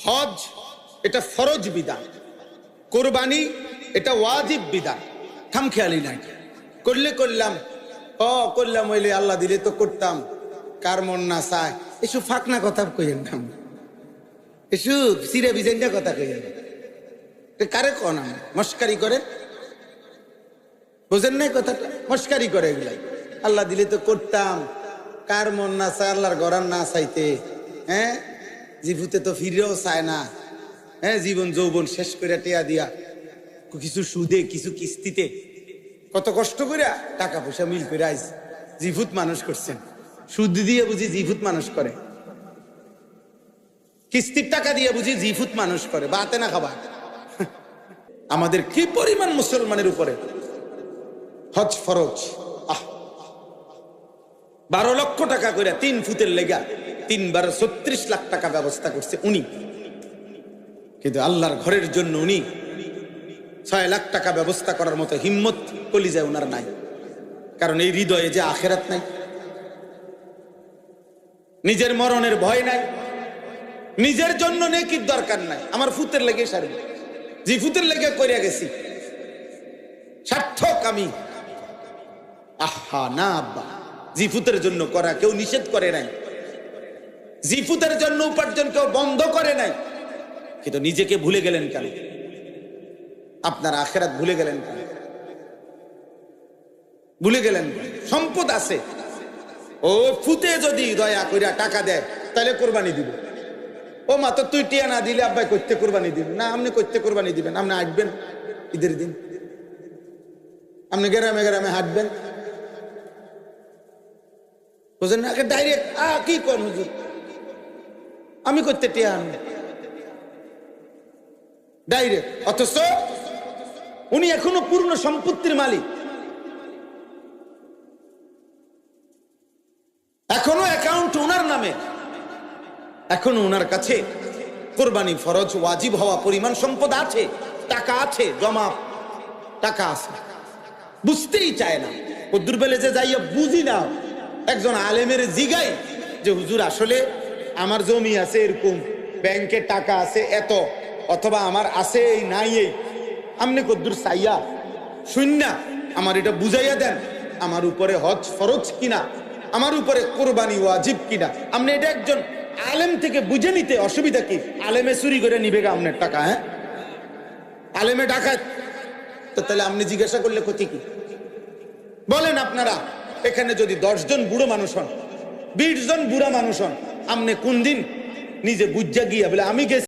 হজ এটা ফরজ বিধান, কোরবানি এটা ওয়াজিব বিধান। খামখেয়ালি নাই, করলে করলাম, করলাম হইলে আল্লাহ দিলে তো করতাম, কার মন না চায় এসব ফাঁকনা কথা কইেন না, এসব সিরে বিজেন্ডা কথা কইেন কারে কন মস্কারি করেন, বুঝেন নাই কথাটা? মস্কারি করে এগুলাই, আল্লাহ দিলে তো করতাম, কার মন না চায় আল্লাহর গড়ার না চাইতে, হ্যাঁ জিভুতে তো ফিরেও চায় না, হ্যাঁ জীবন যৌবন শেষ করে টেয়া দিয়া কিছু সুদে কিছু কিস্তিতে কত কষ্ট করে টাকা পয়সা মিল করে আইস জিভুত মানুষ করছেন, সুদ দিয়ে বুঝি জিভুত মানুষ করে, কিস্তির টাকা দিয়ে বুঝি জিভুত মানুষ করে, বাতে না খাবার। আমাদের কি পরিমাণ মুসলমানের উপরে হজ ফরজ। 12 লক্ষ টাকা করে 3 ফুটের লেগা 3 বার 36 লাখ টাকা ব্যবস্থা করছে উনি, কিন্তু আল্লাহর ঘরের জন্য উনি 6 লাখ টাকা ব্যবস্থা করার মতো হিম্মত কলিজায় উনার নাই, কারণ এই হৃদয়ে যে আখেরাত নাই, নিজের মরণের ভয় নাই, নিজের জন্য নেকির দরকার নাই, আমার ফুতের লেগে সারি জি ফুতের লেগে করিয়া গেছি সার্থক আমি। আহা না আব্বা, জিফুতের জন্য করা কেউ নিষেধ করে নাই, জিফুতের জন্য উপার্জন কেউ বন্ধ করে নাই, কিন্তু নিজেকে ভুলে গেলেন কেন? আপনার আখেরাত ভুলে গেলেন কেন? ভুলে গেলেন? সম্পদ আছে, ও ফুতে যদি দয়া করিয়া টাকা দেয় তাহলে কোরবানি দিব। ও মা তো তুই টিয়া না দিলে আব্বাই করতে কোরবানি দিবেন না, আপনি করতে কোরবানি দিবেন, আপনি আসবেন ঈদের দিন, আপনি গ্রামে গ্রামে হাঁটবেন, বুঝলেন না? ডাইরেক্ট কি কোন হুজুর আমি করতে টিয়া আনবো ডাইরেক্ট, অথচ উনি এখনো পূর্ণ সম্পত্তির মালিক, এখনো অ্যাকাউন্ট ওনার নামে, এখনো ওনার কাছে কোরবানি ফরজ ওয়াজিব হওয়া পরিমাণ সম্পদ আছে, টাকা আছে, জমা টাকা আছে, বুঝতেই চায় না। কদ্দুর বেলে যে যাইয়া বুঝি না, একজন আলেমের জিগাই যে হুজুর আসলে আমার জমি আছে এরকম, ব্যাংকে টাকা আছে এত, অথবা আমার আছে এই নাই এই, আমনে কদ্দুর চাইয়া শূন্য আমার এটা বুঝাইয়া দেন, আমার উপরে হজ ফরজ কিনা, আমার উপরে কোরবানি ওয়াজিব কিনা, আপনি এটা একজন আলেম থেকে বুঝে নিতে অসুবিধা কি? আলেমে চুরি করে নিবে গা আপনার টাকা, হ্যাঁ আলেমে ডাকাত, তো তাহলে আপনি জিজ্ঞাসা করলে ক্ষতি কি? বলেন আপনারা এখানে যদি 10 জন বুড়ো মানুষ হন, 20 জন বুড়া মানুষ হন, আপনি কোন দিন নিজে বুঝা গিয়া বলে আমি গেছি